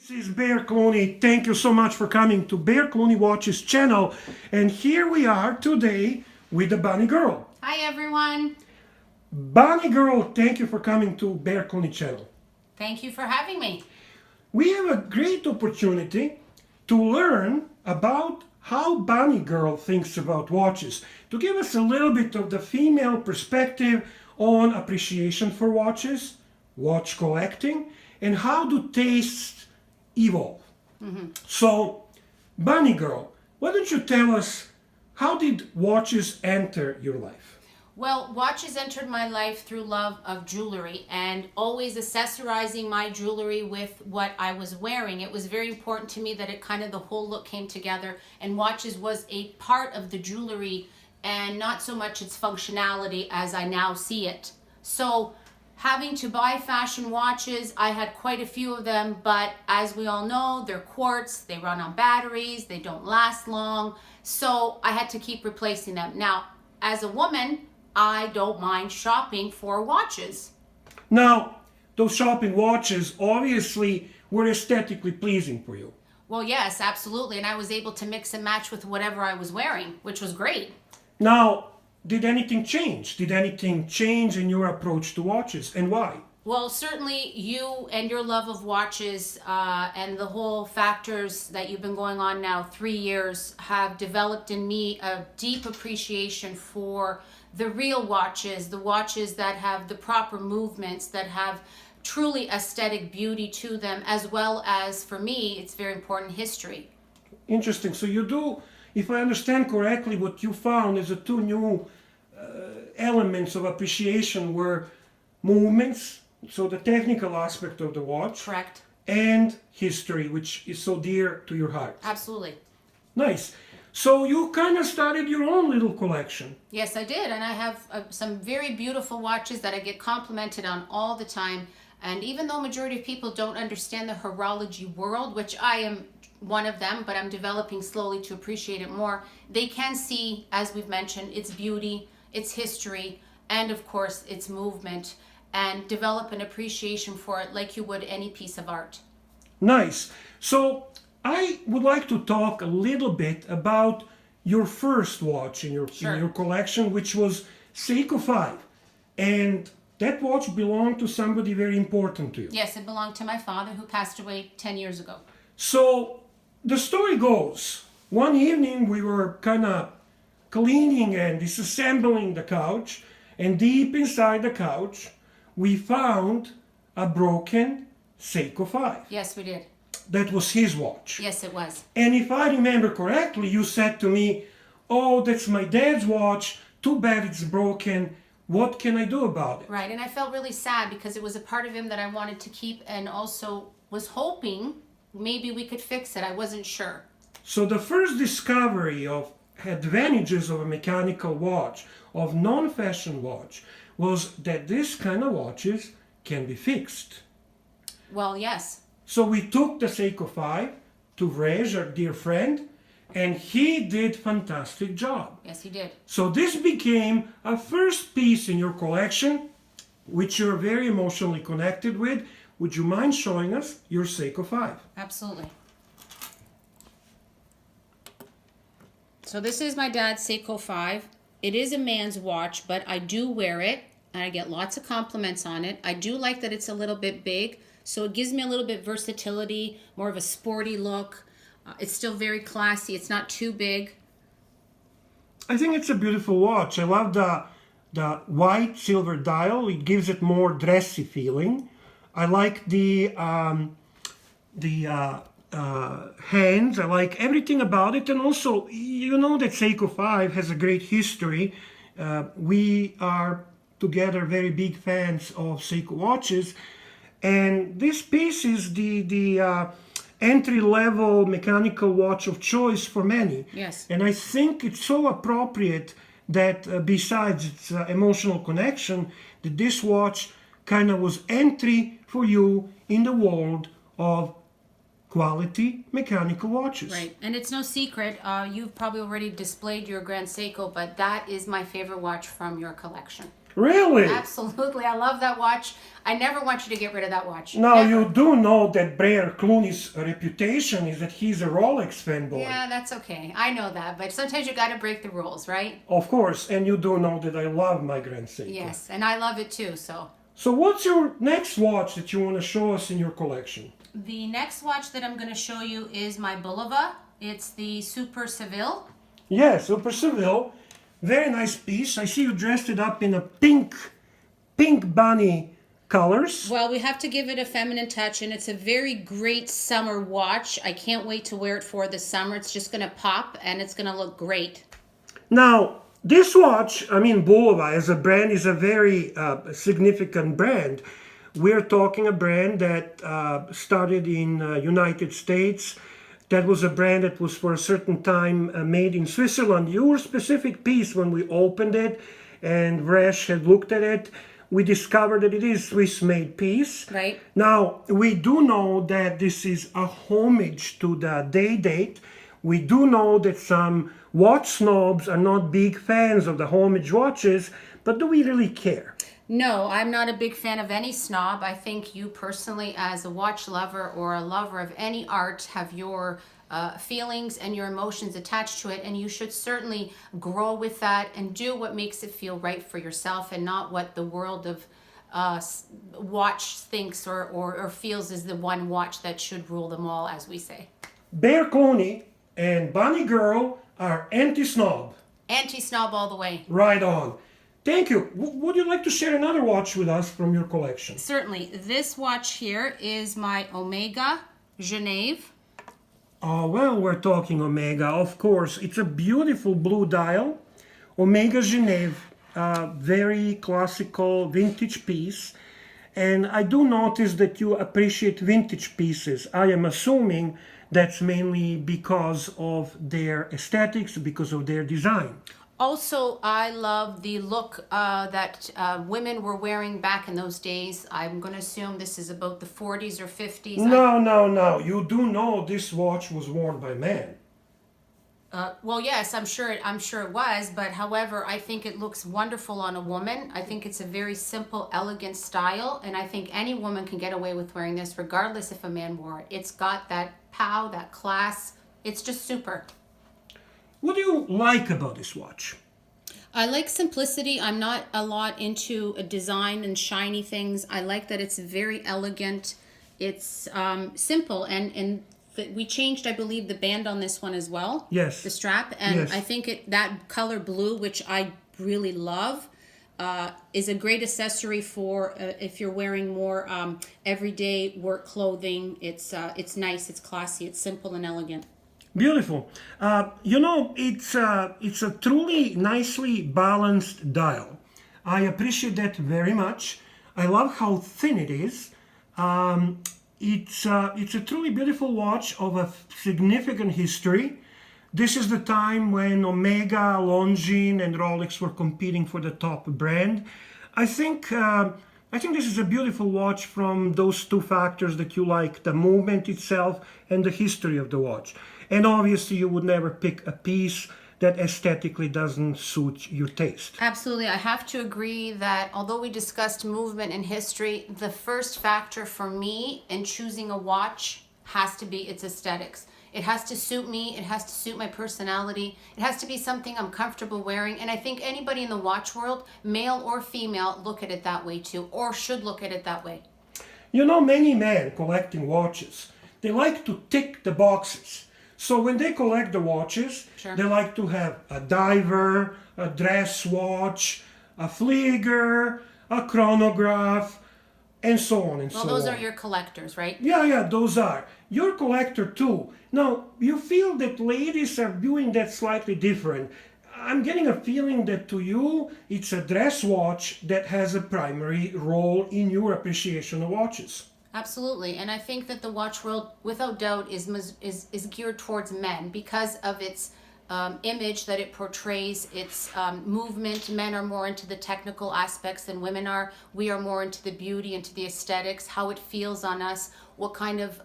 This is Bear Clooney. Thank you so much for coming to Bear Clooney Watches channel. And here we are today with the Bunny Girl. Hi everyone. Bunny Girl, thank you for coming to Bear Clooney channel. Thank you for having me. We have a great opportunity to learn about how Bunny Girl thinks about watches, to give us a little bit of the female perspective on appreciation for watches, watch collecting, and how do tastes evolve. So, Bunny Girl, why don't you tell us, how did watches enter your life? Well, watches entered my life through love of jewelry and always accessorizing my jewelry with what I was wearing. It was very important to me that it kind of the whole look came together, and watches was a part of the jewelry and not so much its functionality as I now see it. So having to buy fashion watches, I had quite a few of them, but as we all know, they're quartz, they run on batteries, they don't last long, so I had to keep replacing them. Now, as a woman, I don't mind shopping for watches. Now, those shopping watches obviously were aesthetically pleasing for you. Well, yes, absolutely, and I was able to mix and match with whatever I was wearing, which was great. Now, did anything change? Did anything change in your approach to watches, and why? Well, certainly you and your love of watches and the whole factors that you've been going on now 3 years have developed in me a deep appreciation for the real watches, the watches that have the proper movements, that have truly aesthetic beauty to them, as well as, for me, it's very important, history. Interesting. So you do, if I understand correctly, what you found is the two new elements of appreciation were movements, so the technical aspect of the watch. Correct. And history, which is so dear to your heart. Absolutely. Nice. So you kind of started your own little collection. Yes, I did, and I have some very beautiful watches that I get complimented on all the time. And even though majority of people don't understand the horology world, which I am one of them, but I'm developing slowly to appreciate it more, they can see, as we've mentioned, its beauty, its history, and of course its movement, and develop an appreciation for it like you would any piece of art. Nice. So I would like to talk a little bit about your first watch in your collection, which was Seiko 5. And that watch belonged to somebody very important to you. Yes, it belonged to my father, who passed away 10 years ago. So the story goes, one evening we were kind of cleaning and disassembling the couch, and deep inside the couch we found a broken Seiko 5. Yes, we did. That was his watch. Yes, it was. And if I remember correctly, you said to me, "Oh, that's my dad's watch. Too bad it's broken. What can I do about it?" Right, and I felt really sad because it was a part of him that I wanted to keep, and also was hoping maybe we could fix it. I wasn't sure. So the first discovery of advantages of a mechanical watch, of non-fashion watch, was that this kind of watches can be fixed. Well, yes. So we took the Seiko 5 to Reg, our dear friend, and he did fantastic job. Yes, he did. So this became a first piece in your collection, which you're very emotionally connected with. Would you mind showing us your Seiko 5? Absolutely. So this is my dad's Seiko 5. It is a man's watch, but I do wear it, and I get lots of compliments on it. I do like that it's a little bit big, so it gives me a little bit versatility, more of a sporty look. It's still very classy. It's not too big. I think it's a beautiful watch. I love the white silver dial. It gives it more dressy feeling. I like the hands. I like everything about it. And also, you know that Seiko 5 has a great history. We are together very big fans of Seiko watches. And this piece is the entry-level mechanical watch of choice for many. Yes. And I think it's so appropriate that besides its emotional connection, that this watch kind of was entry for you in the world of quality mechanical watches. Right, and it's no secret, you've probably already displayed your Grand Seiko, but that is my favorite watch from your collection. Really? Absolutely. I love that watch. I never want you to get rid of that watch. Now, Never. you do know that Blair Clooney's reputation is that he's a Rolex fanboy. Yeah, that's okay. I know that, but sometimes you got to break the rules, right? Of course, and you do know that I love my Grand Seiko. Yes, and I love it too, so. So what's your next watch that you want to show us in your collection? The next watch that I'm going to show you is my Bulova. It's the Super Seville. Yes, Super Seville. Very nice piece. I see you dressed it up in a pink bunny colors. Well, we have to give it a feminine touch, and it's a very great summer watch. I can't wait to wear it for the summer. It's just going to pop, and it's going to look great. Now, this watch, I mean, Bulova as a brand is a very significant brand. We're talking a brand that started in United States. That was a brand that was for a certain time made in Switzerland. Your specific piece, when we opened it and Resh had looked at it, we discovered that it is Swiss-made piece. Right. Now, we do know that this is a homage to the day date. We do know that some watch snobs are not big fans of the homage watches, but do we really care? No, I'm not a big fan of any snob. I think you personally, as a watch lover or a lover of any art, have your feelings and your emotions attached to it, and you should certainly grow with that and do what makes it feel right for yourself and not what the world of watch thinks or feels is the one watch that should rule them all, as we say. Bear Clooney and Bunny Girl are anti-snob. Anti-snob all the way. Right on. Thank you. Would you like to share another watch with us from your collection? Certainly. This watch here is my Omega Genève. Oh, well, we're talking Omega, of course. It's a beautiful blue dial. Omega Genève, very classical vintage piece. And I do notice that you appreciate vintage pieces. I am assuming that's mainly because of their aesthetics, because of their design. Also, I love the look that women were wearing back in those days. I'm going to assume this is about the 40s or 50s. No. You do know this watch was worn by men. Well, yes, I'm sure it was, but however, I think it looks wonderful on a woman. I think it's a very simple, elegant style, and I think any woman can get away with wearing this regardless if a man wore it. It's got that pow, that class. It's just super. What do you like about this watch? I like simplicity. I'm not a lot into a design and shiny things. I like that it's very elegant. It's simple, and we changed, I believe, the band on this one as well. Yes. The strap, and yes. I think that color blue, which I really love, is a great accessory for if you're wearing more everyday work clothing. It's nice, it's classy, it's simple and elegant. Beautiful. It's a truly nicely balanced dial. I appreciate that very much. I love how thin it is. It's a truly beautiful watch of a significant history. This is the time when Omega, Longines, and Rolex were competing for the top brand. I think this is a beautiful watch from those two factors that you like, the movement itself and the history of the watch. And obviously you would never pick a piece that aesthetically doesn't suit your taste. Absolutely. I have to agree that although we discussed movement and history, the first factor for me in choosing a watch has to be its aesthetics. It has to suit me. It has to suit my personality. It has to be something I'm comfortable wearing. And I think anybody in the watch world, male or female, look at it that way too, or should look at it that way. You know, many men collecting watches, they like to tick the boxes. So when they collect the watches, Sure. They like to have a diver, a dress watch, a flieger, a chronograph, and so on and so on. Well, those are your collectors, right? Yeah, those are. You're a collector too. Now, you feel that ladies are doing that slightly different. I'm getting a feeling that to you, it's a dress watch that has a primary role in your appreciation of watches. Absolutely, and I think that the watch world, without doubt, is geared towards men because of its image that it portrays, its movement. Men are more into the technical aspects than women are. We are more into the beauty, into the aesthetics, how it feels on us, what kind of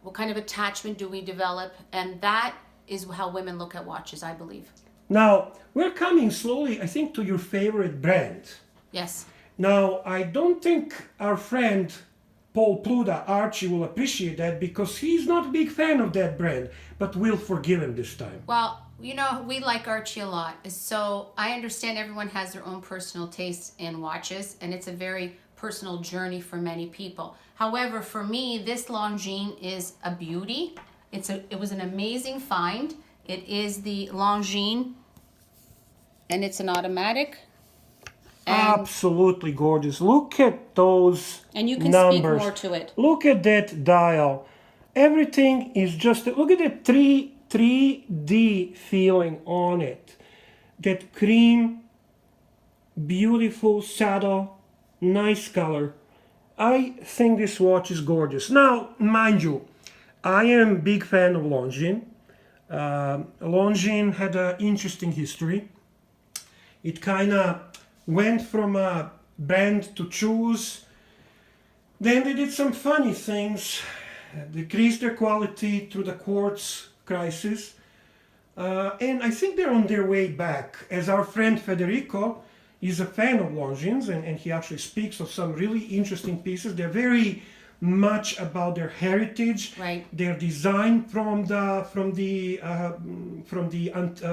attachment do we develop, and that is how women look at watches, I believe. Now, we're coming slowly, I think, to your favorite brand. Yes. Now, I don't think our friend Paul Pluda, Archie, will appreciate that because he's not a big fan of that brand, but we'll forgive him this time. Well, you know, we like Archie a lot. So I understand everyone has their own personal tastes in watches, and it's a very personal journey for many people. However, for me, this Longines is a beauty. It was an amazing find. It is the Longines, and it's an automatic. And, Absolutely gorgeous. Look at those and you can numbers. speak more to it. Look at that dial. Everything is just, look at the 3D feeling on it. That cream, beautiful saddle, nice color. I think this watch is gorgeous. Now, mind you, I am a big fan of Longines. Longines had an interesting history. It kind of went from a brand to choose. Then they did some funny things, decreased their quality through the quartz crisis. And I think they're on their way back. As our friend Federico is a fan of Longines, and he actually speaks of some really interesting pieces. They're very much about their heritage, Right. their design from the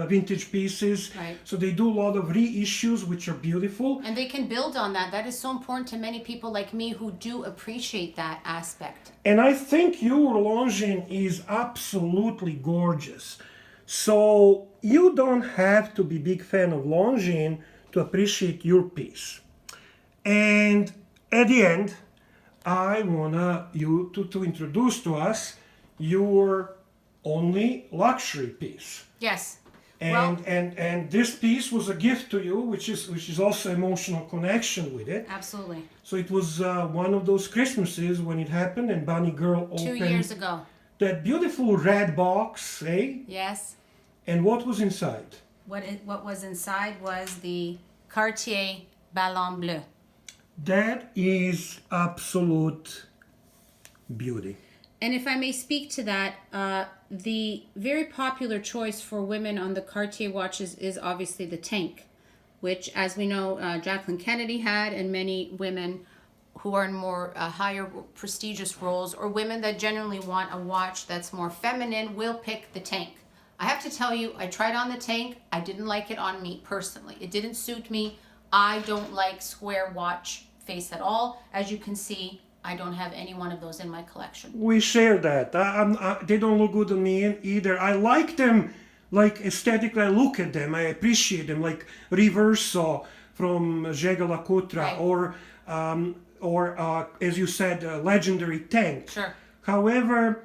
vintage pieces. Right. So they do a lot of reissues, which are beautiful. And they can build on that. That is so important to many people like me who do appreciate that aspect. And I think your Longines is absolutely gorgeous. So you don't have to be big fan of Longines to appreciate your piece. And at the end, I want you to introduce to us your only luxury piece. Yes. And this piece was a gift to you, which is also emotional connection with it. Absolutely. So it was one of those Christmases when it happened, and Bunny Girl opened 2 years ago. that beautiful red box, eh? Yes. And what was inside? What was inside was the Cartier Ballon Bleu. That is absolute beauty. And if I may speak to that, the very popular choice for women on the Cartier watches is obviously the tank, which, as we know, Jacqueline Kennedy had, and many women who are in more higher prestigious roles, or women that generally want a watch that's more feminine, will pick the tank. I have to tell you, I tried on the tank. I didn't like it on me personally. It didn't suit me. I don't like square watch face at all. As you can see, I don't have any one of those in my collection. We share that. They don't look good on me either. I like them, like aesthetically. I look at them. I appreciate them, like Reverso from Jaeger LaCoultre, Right. or as you said, legendary tank. Sure. However,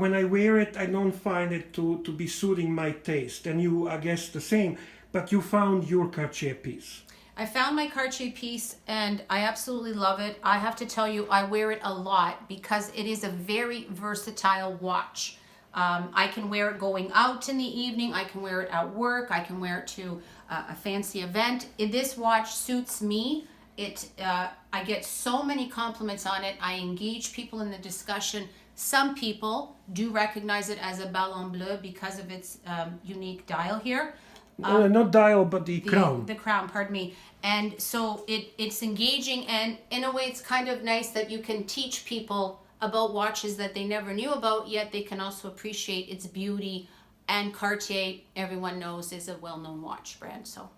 when I wear it, I don't find it to be suiting my taste. And you, I guess, the same. But you found your Cartier piece. I found my Cartier piece and I absolutely love it. I have to tell you, I wear it a lot because it is a very versatile watch. I can wear it going out in the evening. I can wear it at work. I can wear it to a fancy event. This watch suits me. I get so many compliments on it. I engage people in the discussion. Some people do recognize it as a Ballon Bleu because of its unique dial here. Not dial, but the crown. The crown, pardon me. And so it's engaging, and in a way it's kind of nice that you can teach people about watches that they never knew about, yet they can also appreciate its beauty. And Cartier, everyone knows, is a well-known watch brand. So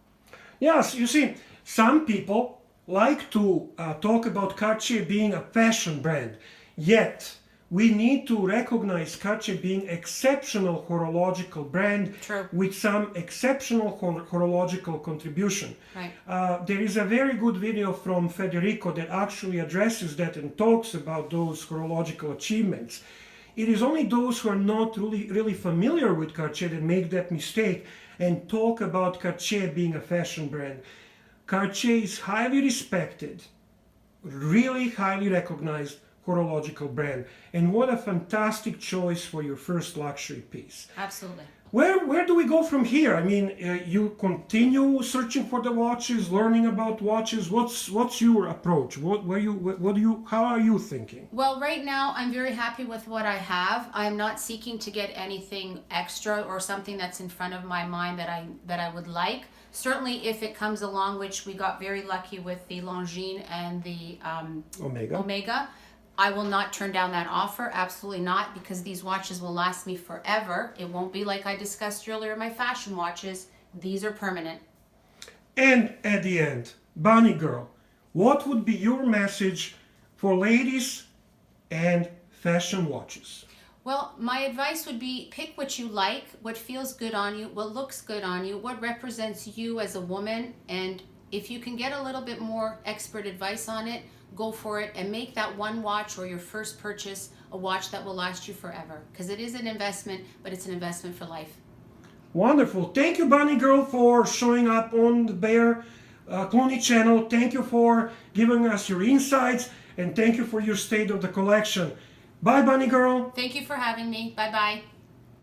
Yes, you see, some people like to talk about Cartier being a fashion brand, yet we need to recognize Cartier being exceptional horological brand. True. With some exceptional horological contribution. Right. There is a very good video from Federico that actually addresses that and talks about those horological achievements. It is only those who are not really familiar with Cartier that make that mistake and talk about Cartier being a fashion brand. Cartier is highly respected, really highly recognized horological brand. And what a fantastic choice for your first luxury piece. absolutely. Where do we go from here? I mean, you continue searching for the watches, learning about watches. What's your approach? How are you thinking? Well, right now I'm very happy with what I have. I'm not seeking to get anything extra or something that's in front of my mind that I would like. certainly if it comes along, which we got very lucky with the Longines and the Omega, I will not turn down that offer. Absolutely not, because these watches will last me forever. It won't be like I discussed earlier, my fashion watches. These are permanent. And at the end, Bunny Girl, what would be your message for ladies and fashion watches? Well, my advice would be pick what you like, what feels good on you, what looks good on you, what represents you as a woman, and if you can get a little bit more expert advice on it, go for it and make that one watch or your first purchase a watch that will last you forever, because it is an investment, but it's an investment for life. Wonderful. Thank you, Bunny Girl, for showing up on the Bear Clooney channel. Thank you for giving us your insights, and thank you for your state of the collection. Bye, Bunny Girl. Thank you for having me. Bye-bye.